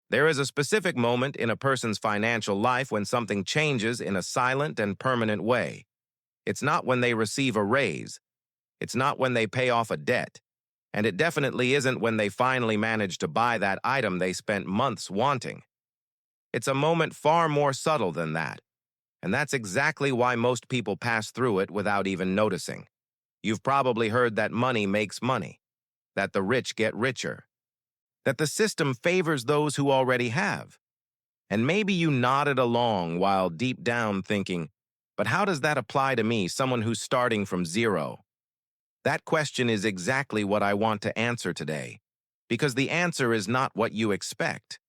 There is a specific moment in a person's financial life when something changes in a silent and permanent way. It's not when they receive a raise. It's not when they pay off a debt. And it definitely isn't when they finally manage to buy that item they spent months wanting. It's a moment far more subtle than that. And that's exactly why most people pass through it without even noticing. You've probably heard that money makes money, that the rich get richer, that the system favors those who already have. And maybe you nodded along while deep down thinking, but how does that apply to me, someone who's starting from zero? That question is exactly what I want to answer today, because the answer is not what you expect.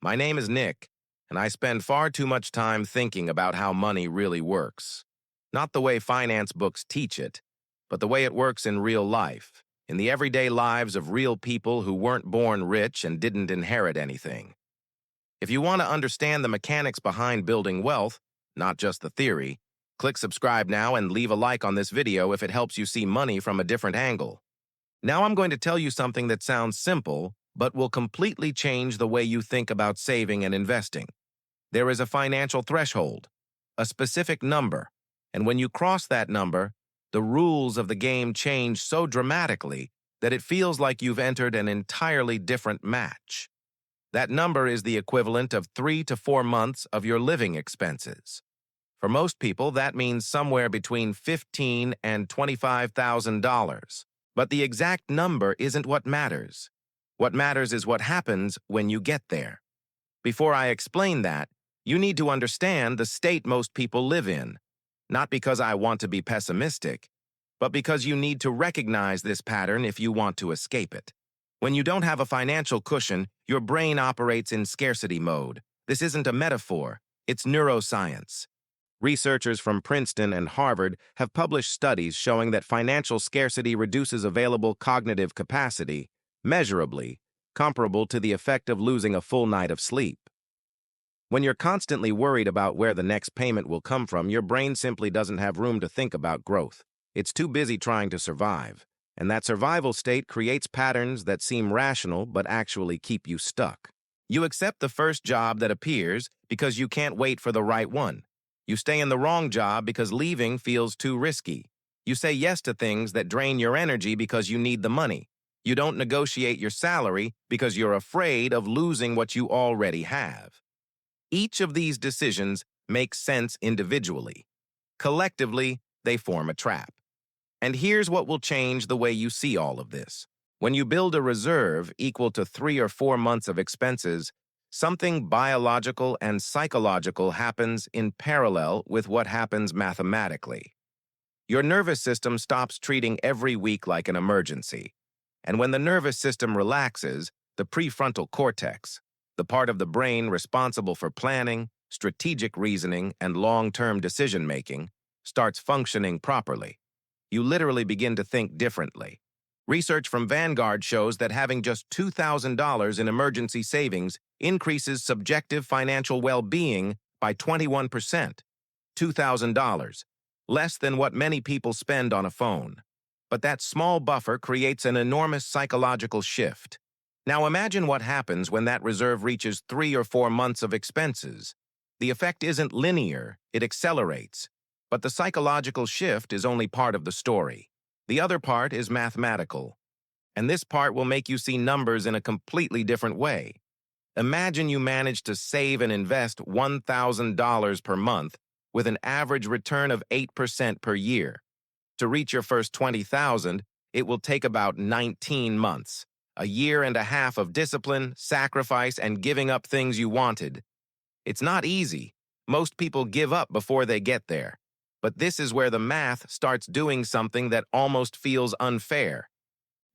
My name is Nick, and I spend far too much time thinking about how money really works. Not the way finance books teach it, but the way it works in real life, in the everyday lives of real people who weren't born rich and didn't inherit anything. If you want to understand the mechanics behind building wealth, not just the theory, click subscribe now and leave a like on this video if it helps you see money from a different angle. Now I'm going to tell you something that sounds simple, but will completely change the way you think about saving and investing. There is a financial threshold, a specific number, and when you cross that number, the rules of the game change so dramatically that it feels like you've entered an entirely different match. That number is the equivalent of 3 to 4 months of your living expenses. For most people, that means somewhere between $15,000 and $25,000. But the exact number isn't what matters. What matters is what happens when you get there. Before I explain that, you need to understand the state most people live in. Not because I want to be pessimistic, but because you need to recognize this pattern if you want to escape it. When you don't have a financial cushion, your brain operates in scarcity mode. This isn't a metaphor, it's neuroscience. Researchers from Princeton and Harvard have published studies showing that financial scarcity reduces available cognitive capacity, measurably, comparable to the effect of losing a full night of sleep. When you're constantly worried about where the next payment will come from, your brain simply doesn't have room to think about growth. It's too busy trying to survive, and that survival state creates patterns that seem rational but actually keep you stuck. You accept the first job that appears because you can't wait for the right one. You stay in the wrong job because leaving feels too risky. You say yes to things that drain your energy because you need the money. You don't negotiate your salary because you're afraid of losing what you already have. Each of these decisions makes sense individually. Collectively, they form a trap. And here's what will change the way you see all of this. When you build a reserve equal to 3 or 4 months of expenses, something biological and psychological happens in parallel with what happens mathematically. Your nervous system stops treating every week like an emergency. And when the nervous system relaxes, the prefrontal cortex, the part of the brain responsible for planning, strategic reasoning, and long-term decision-making, starts functioning properly. You literally begin to think differently. Research from Vanguard shows that having just $2,000 in emergency savings increases subjective financial well-being by 21%. $2,000, less than what many people spend on a phone. But that small buffer creates an enormous psychological shift. Now imagine what happens when that reserve reaches 3 or 4 months of expenses. The effect isn't linear, it accelerates. But the psychological shift is only part of the story. The other part is mathematical. And this part will make you see numbers in a completely different way. Imagine you manage to save and invest $1,000 per month with an average return of 8% per year. To reach your first $20,000, it will take about 19 months, a year and a half of discipline, sacrifice, and giving up things you wanted. It's not easy. Most people give up before they get there. But this is where the math starts doing something that almost feels unfair.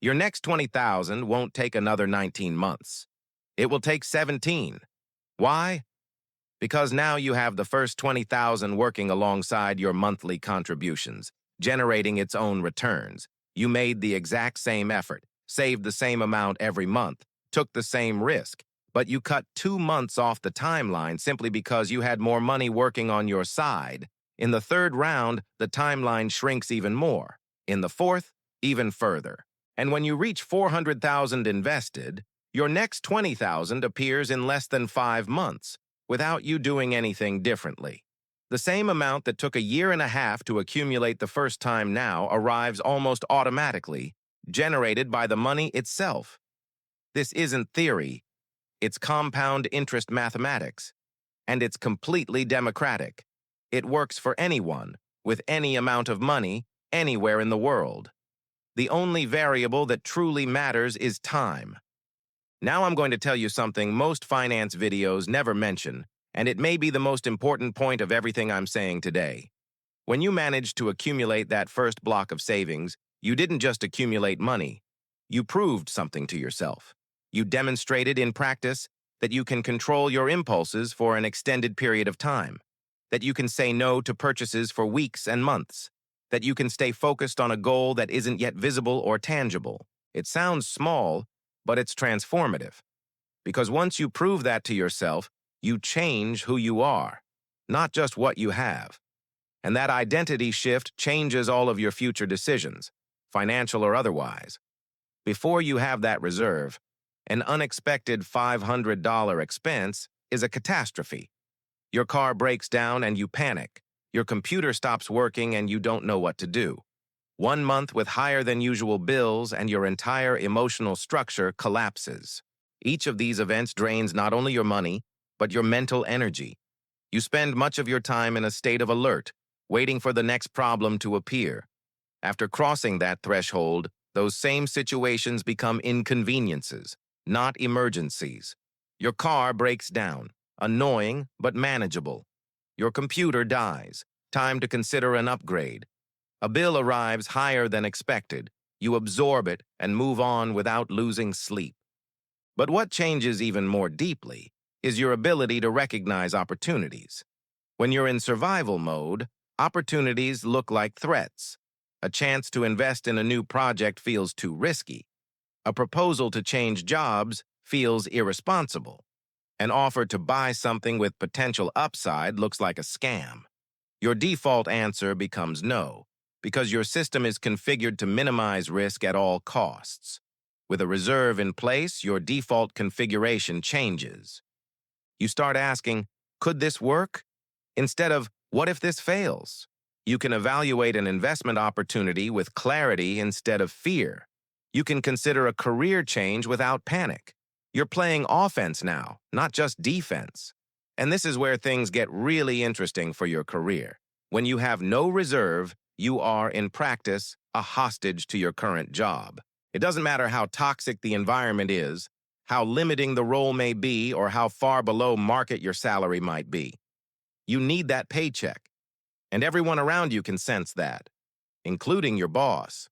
Your next $20,000 won't take another 19 months. It will take 17. Why? Because now you have the first $20,000 working alongside your monthly contributions, generating its own returns. You made the exact same effort, saved the same amount every month, took the same risk, but you cut 2 months off the timeline simply because you had more money working on your side. In the third round, the timeline shrinks even more. In the fourth, even further. And when you reach $400,000 invested, Your next 20,000 appears in less than 5 months, without you doing anything differently. The same amount that took a year and a half to accumulate the first time now arrives almost automatically, generated by the money itself. This isn't theory, it's compound interest mathematics, and it's completely democratic. It works for anyone, with any amount of money, anywhere in the world. The only variable that truly matters is time. Now I'm going to tell you something most finance videos never mention, and it may be the most important point of everything I'm saying today. When you managed to accumulate that first block of savings, you didn't just accumulate money. You proved something to yourself. You demonstrated in practice that you can control your impulses for an extended period of time, that you can say no to purchases for weeks and months, that you can stay focused on a goal that isn't yet visible or tangible. It sounds small, but it's transformative. Because once you prove that to yourself, you change who you are, not just what you have. And that identity shift changes all of your future decisions, financial or otherwise. Before you have that reserve, an unexpected $500 expense is a catastrophe. Your car breaks down and you panic. Your computer stops working and you don't know what to do. 1 month with higher than usual bills and your entire emotional structure collapses. Each of these events drains not only your money, but your mental energy. You spend much of your time in a state of alert, waiting for the next problem to appear. After crossing that threshold, those same situations become inconveniences, not emergencies. Your car breaks down, annoying but manageable. Your computer dies, time to consider an upgrade. A bill arrives higher than expected. You absorb it and move on without losing sleep. But what changes even more deeply is your ability to recognize opportunities. When you're in survival mode, opportunities look like threats. A chance to invest in a new project feels too risky. A proposal to change jobs feels irresponsible. An offer to buy something with potential upside looks like a scam. Your default answer becomes no, because your system is configured to minimize risk at all costs. With a reserve in place, your default configuration changes. You start asking, could this work? Instead of, what if this fails? You can evaluate an investment opportunity with clarity instead of fear. You can consider a career change without panic. You're playing offense now, not just defense. And this is where things get really interesting for your career. When you have no reserve, you are, in practice, a hostage to your current job. It doesn't matter how toxic the environment is, how limiting the role may be, or how far below market your salary might be. You need that paycheck, and everyone around you can sense that, including your boss.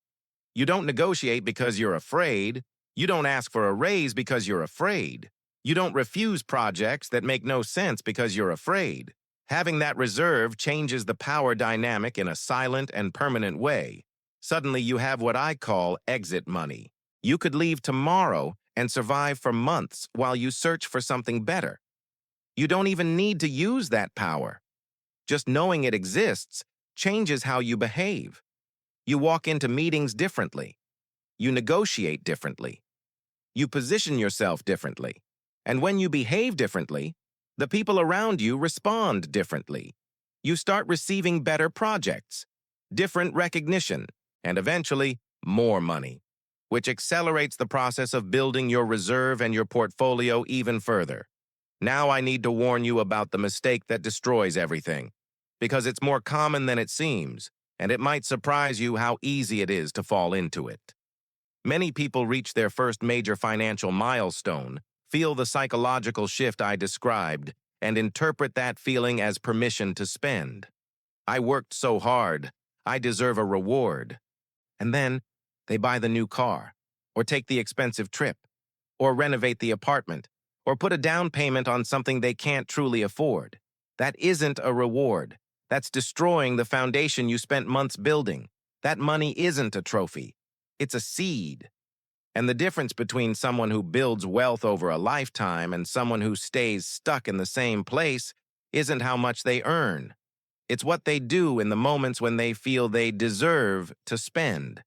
You don't negotiate because you're afraid. You don't ask for a raise because you're afraid. You don't refuse projects that make no sense because you're afraid. Having that reserve changes the power dynamic in a silent and permanent way. Suddenly you have what I call exit money. You could leave tomorrow and survive for months while you search for something better. You don't even need to use that power. Just knowing it exists changes how you behave. You walk into meetings differently. You negotiate differently. You position yourself differently. And when you behave differently, the people around you respond differently. You start receiving better projects, different recognition, and eventually more money, which accelerates the process of building your reserve and your portfolio even further. Now I need to warn you about the mistake that destroys everything, because it's more common than it seems, and it might surprise you how easy it is to fall into it. Many people reach their first major financial milestone, feel the psychological shift I described, and interpret that feeling as permission to spend. I worked so hard, I deserve a reward. And then they buy the new car, or take the expensive trip, or renovate the apartment, or put a down payment on something they can't truly afford. That isn't a reward. That's destroying the foundation you spent months building. That money isn't a trophy. It's a seed. And the difference between someone who builds wealth over a lifetime and someone who stays stuck in the same place isn't how much they earn. It's what they do in the moments when they feel they deserve to spend.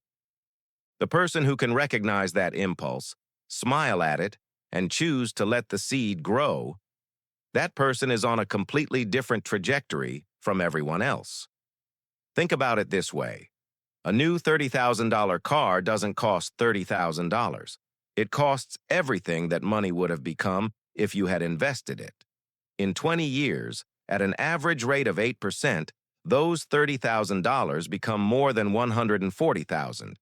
The person who can recognize that impulse, smile at it, and choose to let the seed grow, that person is on a completely different trajectory from everyone else. Think about it this way. A new $30,000 car doesn't cost $30,000. It costs everything that money would have become if you had invested it. In 20 years, at an average rate of 8%, those $30,000 become more than $140,000.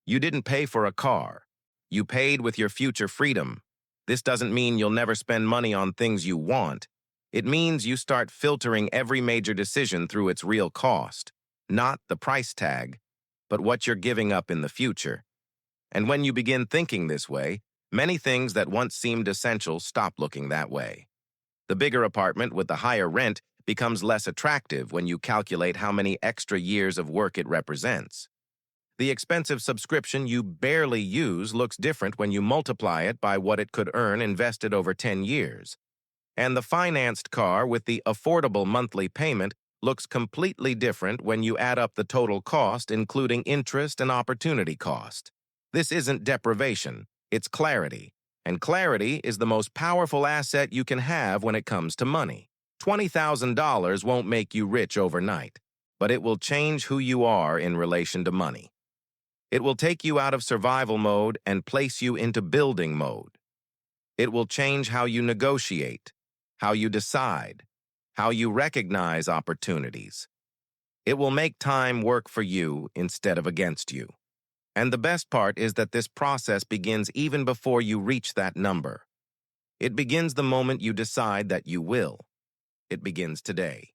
You didn't pay for a car. You paid with your future freedom. This doesn't mean you'll never spend money on things you want. It means you start filtering every major decision through its real cost, not the price tag, but what you're giving up in the future. And when you begin thinking this way, many things that once seemed essential stop looking that way. The bigger apartment with the higher rent becomes less attractive when you calculate how many extra years of work it represents. The expensive subscription you barely use looks different when you multiply it by what it could earn invested over 10 years. And the financed car with the affordable monthly payment looks completely different when you add up the total cost, including interest and opportunity cost. This isn't deprivation, it's clarity. And clarity is the most powerful asset you can have when it comes to money. $20,000 won't make you rich overnight, but it will change who you are in relation to money. It will take you out of survival mode and place you into building mode. It will change how you negotiate, how you decide, how you recognize opportunities. It will make time work for you instead of against you. And the best part is that this process begins even before you reach that number. It begins the moment you decide that you will. It begins today.